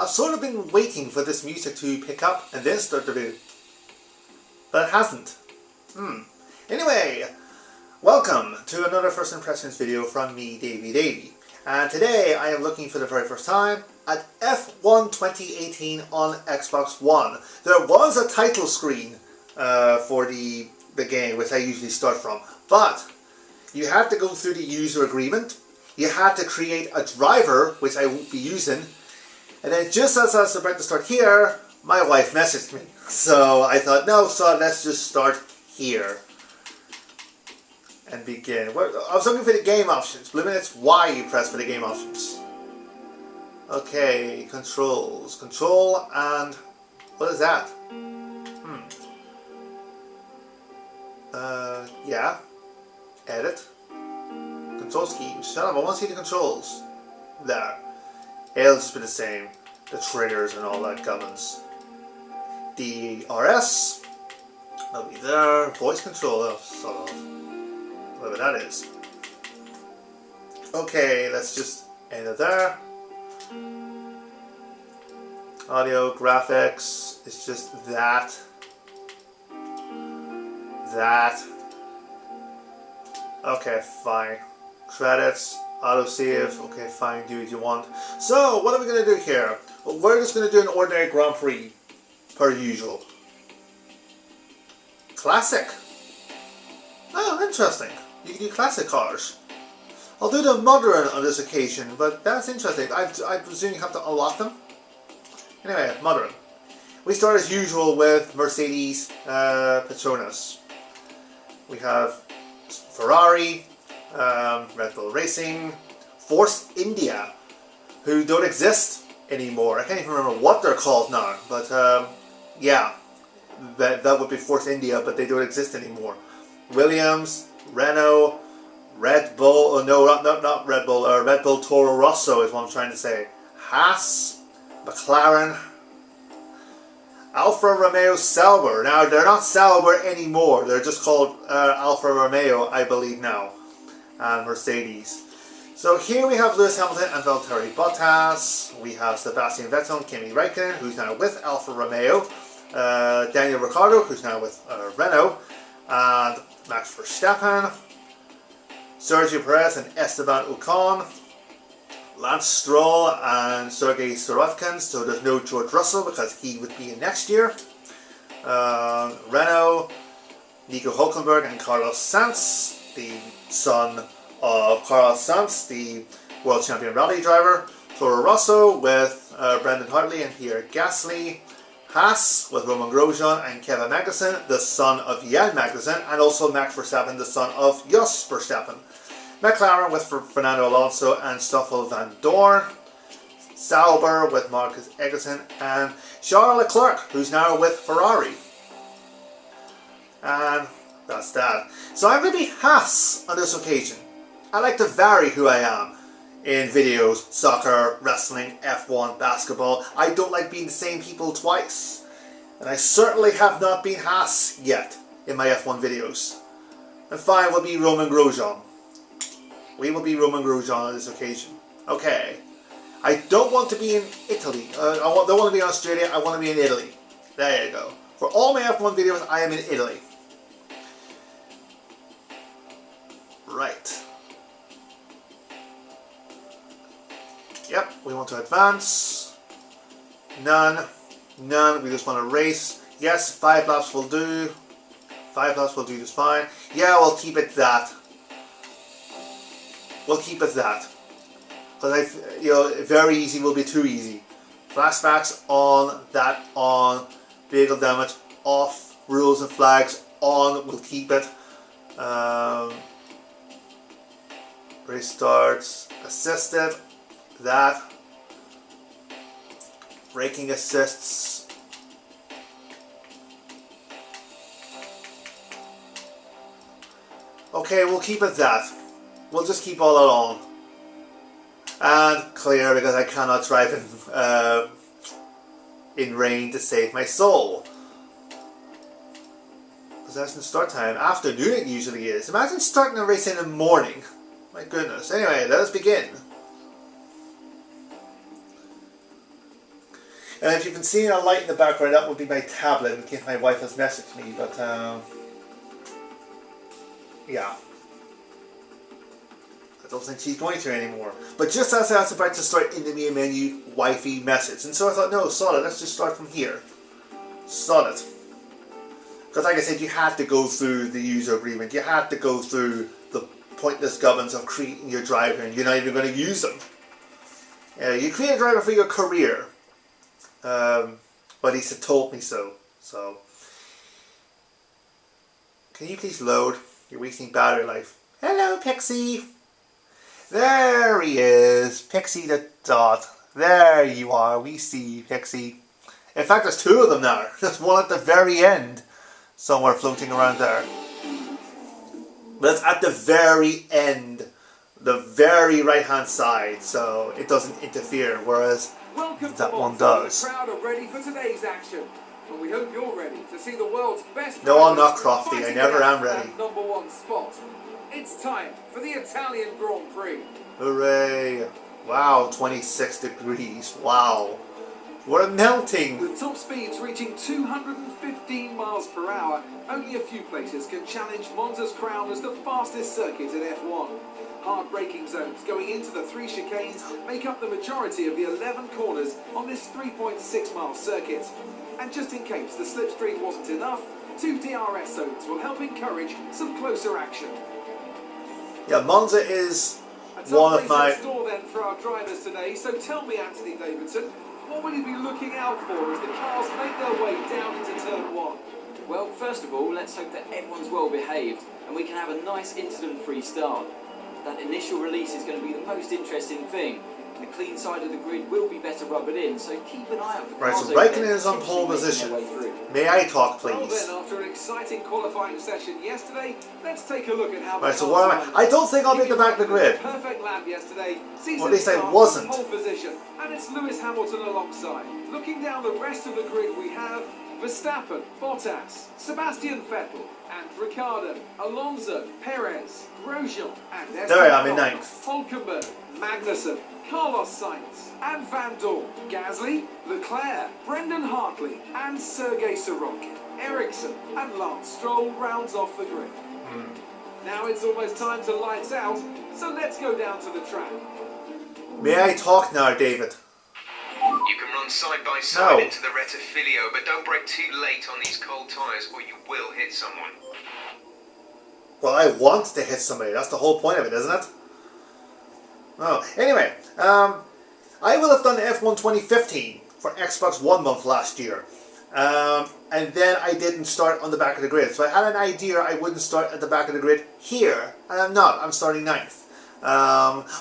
I've sort of been waiting for this music to pick up and then start the video. But it hasn't. Anyway, welcome to another First Impressions video from me, Davey. And today I am looking for the very first time at F1 2018 on Xbox One. There was a title screen for the game, which I usually start from. But you had to go through the user agreement. You had to create a driver, which I won't be using. And then just as I was about to start here, my wife messaged me. So I thought, no, so let's just start here. And begin. I was looking for the game options. Believe me, it's Y you press for the game options. Okay, controls. Control and... what is that? Yeah. Edit. Control scheme. Shut up, I want to see the controls. There. It'll just be the same. The triggers and all that governs. DRS. That'll be there. Voice control, sort of. Whatever that is. Okay, let's just end it there. Audio, graphics, it's just that. Okay, fine. Credits, autosave, okay, fine, do what you want. So, what are we going to do here? Well, we're just going to do an ordinary Grand Prix, per usual. Classic. Oh, interesting. You can do classic cars. I'll do the modern on this occasion, but that's interesting. I presume you have to unlock them. Anyway, modern. We start as usual with Mercedes Petronas. We have Ferrari, Red Bull Racing, Force India, who don't exist anymore. I can't even remember what they're called now, but yeah, that would be Force India, but they don't exist anymore. Williams, Renault, Red Bull, oh no, not Red Bull, Red Bull Toro Rosso is what I'm trying to say. Haas, McLaren, Alfa Romeo Sauber. Now, they're not Sauber anymore, they're just called Alfa Romeo, I believe now, and Mercedes. So here we have Lewis Hamilton and Valtteri Bottas, we have Sebastian Vettel and Kimi Räikkönen, who's now with Alfa Romeo, Daniel Ricciardo, who's now with Renault, and Max Verstappen, Sergio Perez and Esteban Ocon, Lance Stroll and Sergei Sorokin, so there's no George Russell because he would be in next year. Renault, Nico Hülkenberg and Carlos Sainz, the son of Carlos Sainz, the world champion rally driver. Toro Rosso with Brendan Hartley and Pierre Gasly. Haas with Roman Grosjean and Kevin Magnussen, the son of Jan Magnussen, and also Max Verstappen, the son of Jos Verstappen. McLaren with Fernando Alonso and Stoffel van Dorn. Sauber with Marcus Ericsson and Charles Leclerc, who's now with Ferrari. And that's that. So I'm going to be Haas on this occasion. I like to vary who I am in videos, soccer, wrestling, F1, basketball. I don't like being the same people twice. And I certainly have not been Haas yet in my F1 videos. And fine, will be Roman Grosjean. We will be Roman Grosjean on this occasion. Okay. I don't want to be in Italy. I don't want to be in Australia, I want to be in Italy. There you go. For all my F1 videos, I am in Italy. Right. Yep, we want to advance. None. None, we just want to race. Yes, 5 laps will do. 5 laps will do just fine. Yeah, we'll keep it that. We'll keep it that. Because very easy will be too easy. Flashbacks on, that on. Vehicle damage off. Rules and flags on, we'll keep it. Race starts. Assisted. That. Braking assists. Okay, we'll keep it that. We'll just keep all that on. And clear because I cannot drive in rain to save my soul. Possession start time. Afternoon it usually is. Imagine starting a race in the morning. My goodness. Anyway, let us begin. And if you can see a light in the background, that would be my tablet in case my wife has messaged me. But yeah, I don't think she's going to anymore. But just as I was about to start in the main menu, wifey message, and so I thought, no, solid. Let's just start from here. Solid. Because like I said, you had to go through the user agreement. You had to go through the pointless governance of creating your driver, and you're not even going to use them. You create a driver for your career. But he told me so. So, can you please load? You're wasting battery life. Hello, Pixie. There he is, Pixie the dot. There you are. We see you, Pixie. In fact, there's two of them now. There's one at the very end, somewhere floating around there. But it's at the very end, the very right-hand side, so it doesn't interfere. Whereas that one does. The crowd are ready for today's action, and we hope you're ready to see the world's best. No, I'm not crafty. I never am ready. Number one spot. It's time for the Italian Grand Prix. Hooray! Wow, 26 degrees. Wow, we're melting. With top speeds reaching 215 miles per hour, only a few places can challenge Monza's crown as the fastest circuit in F1. Hard braking zones going into the 3 chicanes make up the majority of the 11 corners on this 3.6 mile circuit. And just in case the slipstream wasn't enough, 2 DRS zones will help encourage some closer action. Yeah, Monza is one of my... store then for our drivers today, so tell me, Anthony Davidson, what will you be looking out for as the cars make their way down into turn 1? Well, first of all, let's hope that everyone's well behaved and we can have a nice incident-free start. That initial release is going to be the most interesting thing. The clean side of the grid will be better rubbered in, so keep an eye out for Right, cars so Raikkonen is on pole position. May I talk, Well please? then, after an exciting qualifying session yesterday, let's take a look at how... Right, so what am I? I don't think I'll be at the back of the grid. Perfect lap yesterday. Or at least I wasn't. Pole position, and it's Lewis Hamilton alongside. Looking down the rest of the grid, we have Verstappen, Bottas, Sebastian Vettel, and Ricciardo, Alonso, Perez, Grosjean, and Esteban There I am in ninth. Hulkenberg, Magnussen, Carlos Sainz, and Van Dorn, Gasly, Leclerc, Brendan Hartley, and Sergei Sorokin. Ericsson and Lance Stroll rounds off the grid. Now it's almost time to lights out, so let's go down to the track. May I talk now, David? You can run side by side into the Rettifilio, but don't brake too late on these cold tyres or you will hit someone. Well, I want to hit somebody. That's the whole point of it, isn't it? Oh, anyway, I will have done F1 2015 for Xbox One month last year. And then I didn't start on the back of the grid. So I had an idea I wouldn't start at the back of the grid here, and I'm not. I'm starting 9th.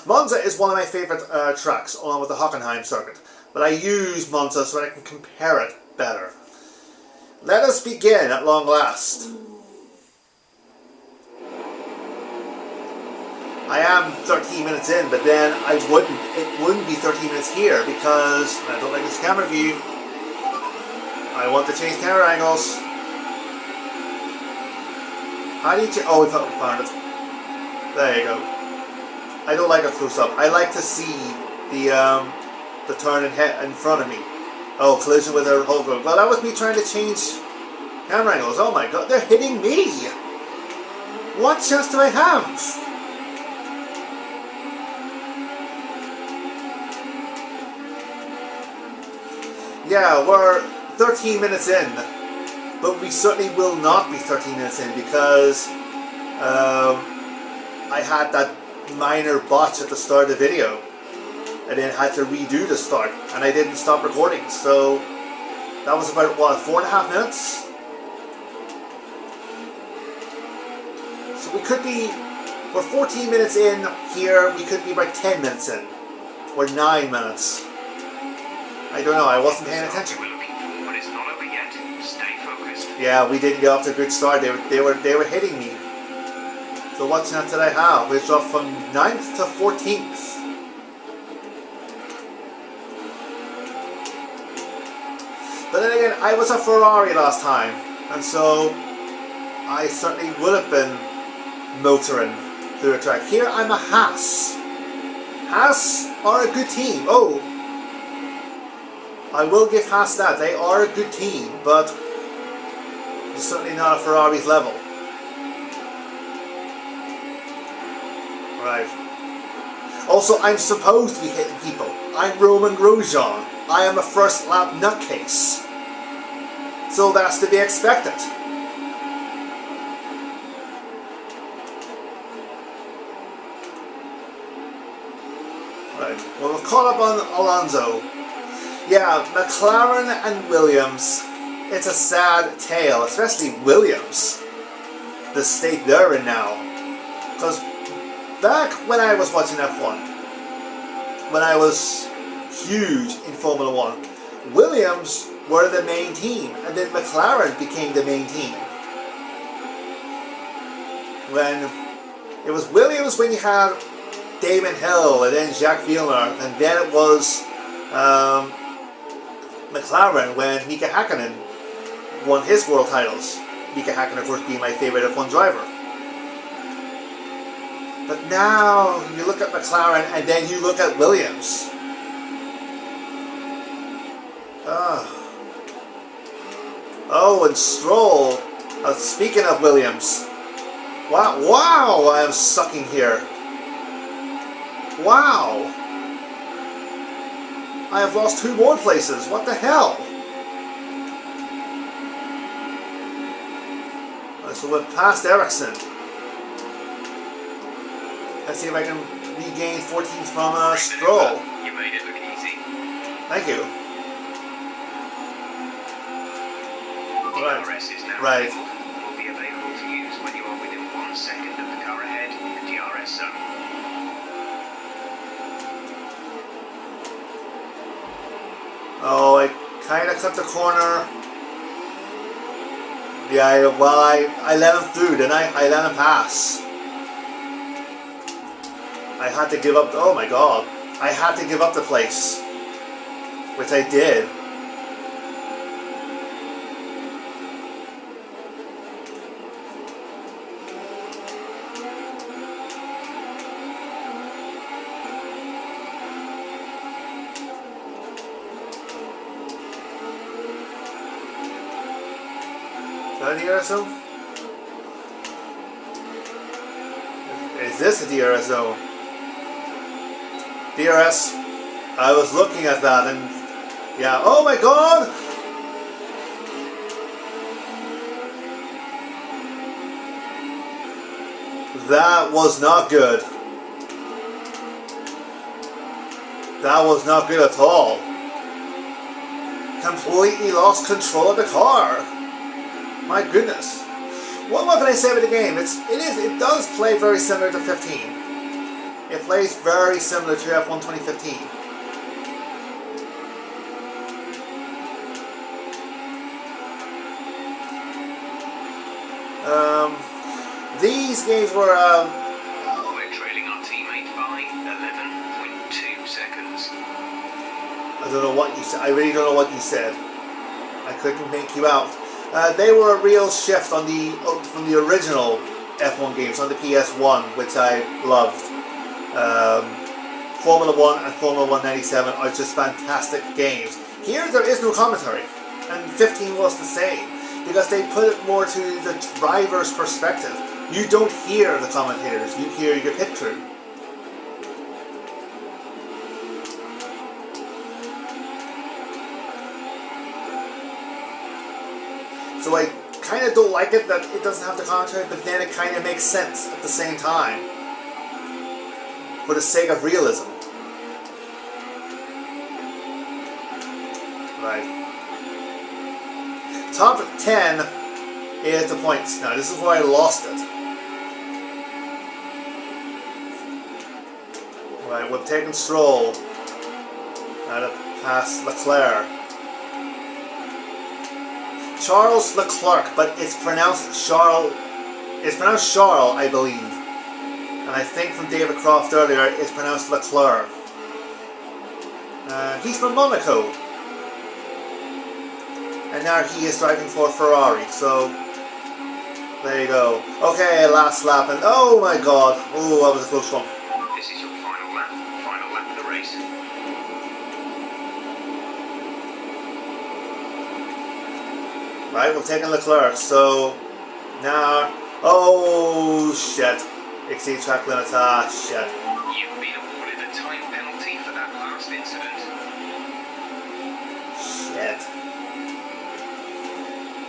Monza is one of my favourite tracks, along with the Hockenheim circuit. But I use Monza so that I can compare it better. Let us begin at long last. I am 13 minutes in, but then it wouldn't be 13 minutes here because I don't like this camera view. I want to change camera angles. How do you change? Oh, we found it. There you go. I don't like a close-up. I like to see the turn in front of me. Oh, collision with a whole group. Well, that was me trying to change camera angles. Oh my god, they're hitting me! What chance do I have? Yeah, we're 13 minutes in, but we certainly will not be 13 minutes in because I had that minor botch at the start of the video and then had to redo the start, and I didn't stop recording, so that was about, what, 4.5 minutes? So we could be, we're 14 minutes in here, we could be about 10 minutes in, or 9 minutes. I don't know, I wasn't paying attention. But it's not over yet. Stay focused. Yeah, we didn't get off to a good start. They were hitting me. So what chance did I have? We dropped from 9th to 14th. But then again, I was a Ferrari last time, and so I certainly would have been motoring through the track. Here I'm a Haas. Haas are a good team. Oh. I will give Haas that. They are a good team, but it's certainly not at Ferrari's level. Right. Also, I'm supposed to be hitting people. I'm Roman Grosjean. I am a first lap nutcase. So that's to be expected. Right. Well, we've caught up on Alonso. Yeah, McLaren and Williams. It's a sad tale, especially Williams. The state they're in now. Because back when I was watching F1, when I was huge in Formula 1, Williams were the main team, and then McLaren became the main team. When it was Williams when you had Damon Hill, and then Jacques Villeneuve, and then it was McLaren when Mika Hakkinen won his world titles. Mika Hakkinen, of course, being my favorite F1 driver. But now you look at McLaren and then you look at Williams. Oh, and Stroll. Speaking of Williams. Wow, I am sucking here. Wow. I have lost 2 more places. What the hell? So we're past Ericsson. Let's see if I can regain 14th from Stroll. You made it look easy. Thank you. DRS is now Right. enabled and will be available to use when you are within 1 second of the car ahead in the DRS zone. Oh, I kind of cut the corner. Yeah, I let him through, didn't I? I let him pass. I had to give up. Oh my god. I had to give up the place. Which I did. Is that a DRS zone? Is this a DRS zone? DRS. I was looking at that and yeah. Oh my god! That was not good. That was not good at all. Completely lost control of the car. My goodness. What more can I say about the game? It does play very similar to 15. It plays very similar to F1 2015. These games were We're trailing our teammate by 11.2 seconds. I don't know what you said. I really don't know what you said. I couldn't make you out. They were a real shift on from the original F1 games on the PS1, which I loved. Formula 1 and Formula 197 are just fantastic games. Here there is no commentary, and 15 was the same, because they put it more to the driver's perspective. You don't hear the commentators, you hear your pit crew. So I kind of don't like it that it doesn't have the commentary, but then it kind of makes sense at the same time. For the sake of realism. Right. Top 10 is the points. Now this is where I lost it. Right, we've taken Stroll. Now to pass Leclerc. Charles Leclerc, but it's pronounced Charles. It's pronounced Charles, I believe. And I think from David Croft earlier, it's pronounced Leclerc. He's from Monaco. And now he is driving for Ferrari, so there you go. Okay, last lap, and oh my god. Oh, that was a close one. This is your final lap of the race. Right, we're taking Leclerc, so now, oh shit, exceed track limits, ah shit. You've been awarded a time penalty for that last incident. Shit.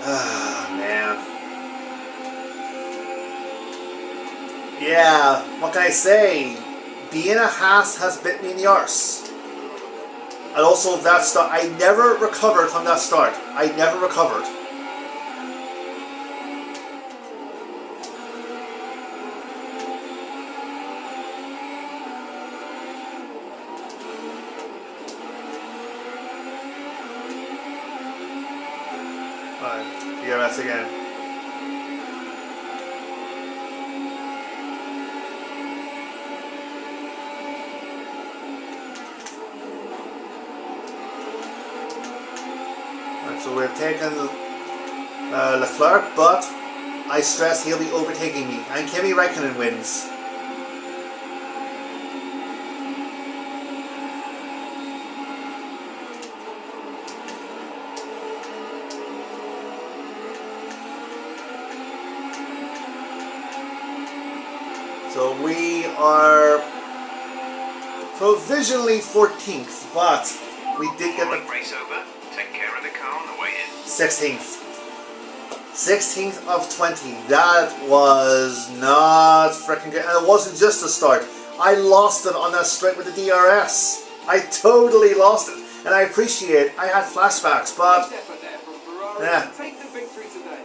Ah, man. Yeah, what can I say? Being a Haas has bit me in the arse. And also that start, I never recovered from that start. I never recovered. Alright, DRS again. So we've taken Leclerc, but I stress he'll be overtaking me, and Kimi Räikkönen wins. So we are provisionally 14th, but we did get the Race over. Take care of the car on the way in. 16th. 16th of 20. That was not freaking good. And it wasn't just the start. I lost it on that straight with the DRS. I totally lost it. And I appreciate I had flashbacks, but Nice effort there from Ferrari yeah. to take the victory today.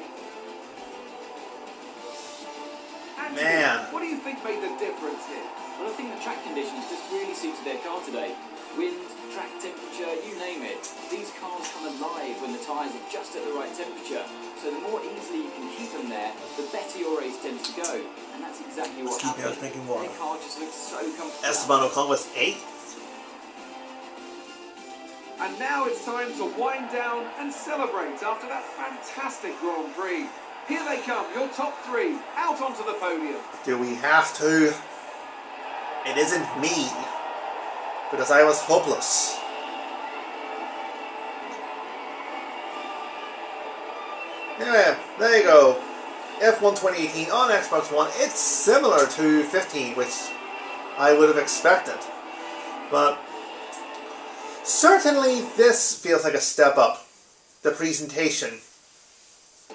Anthony, Man. what do you think made the difference here? Well, I think the track conditions just really suited their car today. Wind, track temperature, you name it. These cars come alive when the tyres are just at the right temperature. So the more easily you can keep them there, the better your race tends to go. And that's exactly what Excuse me, I was happened. drinking water. Their car just looks so comfortable. Esteban Ocon was 8th. And now it's time to wind down and celebrate after that fantastic Grand Prix. Here they come, your top three, out onto the podium. Do we have to? It isn't me, because I was hopeless. Anyway, there you go. F1 2018 on Xbox One. It's similar to 15, which I would have expected. But certainly this feels like a step up. The presentation.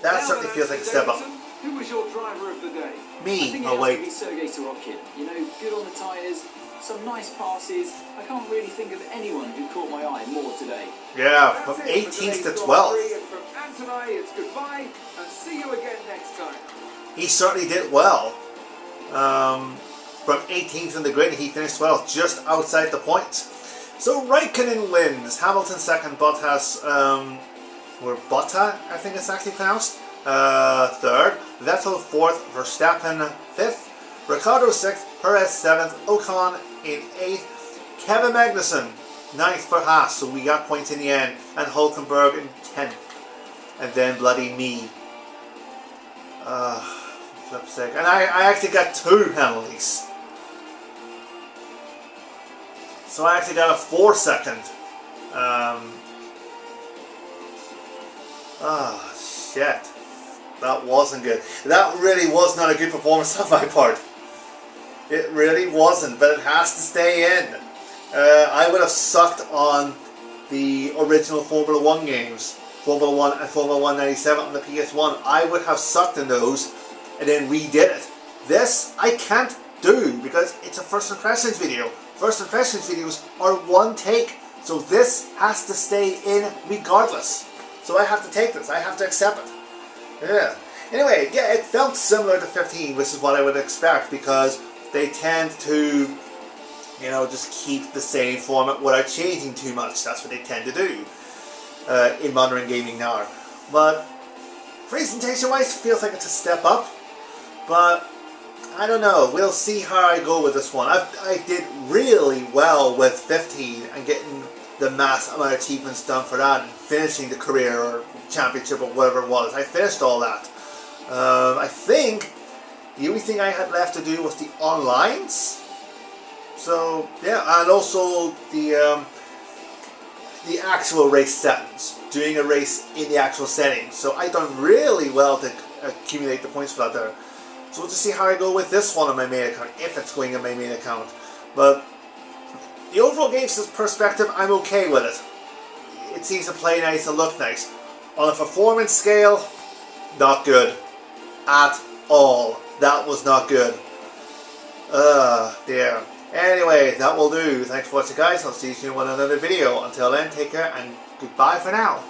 That Now certainly then, feels like a step up. Davidson, who was your driver of the day? I Me, think it oh has to wait. be Sergei Sorokin. You know, good on the tyres, some nice passes. I can't really think of anyone who caught my eye more today. Yeah, That's from it for 18th today's to Grand 12th. Prix, and from Anthony, it's goodbye and see you again next time. He certainly did well. From 18th in the grid, he finished 12th, just outside the points. So Räikkönen wins. Hamilton second, Bottas, or Botta, I think it's actually pronounced, third. Vettel fourth, Verstappen fifth, Ricciardo sixth, Perez seventh, Ocon in eighth, Kevin Magnussen ninth for Haas, so we got points in the end, and Hulkenberg in 10th. And then bloody me. Flip's sake. And I actually got 2 penalties. So I actually got a 4-second. Shit. That wasn't good. That really was not a good performance on my part. It really wasn't, but it has to stay in. I would have sucked on the original Formula 1 games. Formula 1 and Formula 1 97 on the PS1. I would have sucked in those and then redid it. This I can't do because it's a first impressions video. First impressions videos are one take. So this has to stay in regardless. So I have to take this. I have to accept it. Yeah. Anyway, yeah, it felt similar to 15, which is what I would expect because they tend to, you know, just keep the same format without changing too much. That's what they tend to do in modern gaming now. But presentation-wise, feels like it's a step up. But I don't know. We'll see how I go with this one. I did really well with 15 and getting the mass amount of achievements done for that and finishing the career or championship or whatever it was. I finished all that. I think the only thing I had left to do was the onlines. So yeah, and also the the actual race settings, doing a race in the actual settings. So I've done really well to accumulate the points for that there. So we'll just see how I go with this one on my main account, if it's going on my main account. But the overall game's perspective, I'm okay with it. It seems to play nice and look nice. On a performance scale, not good. At all. That was not good. Dear. Anyway, that will do. Thanks for watching, guys. I'll see you soon with another video. Until then, take care and goodbye for now.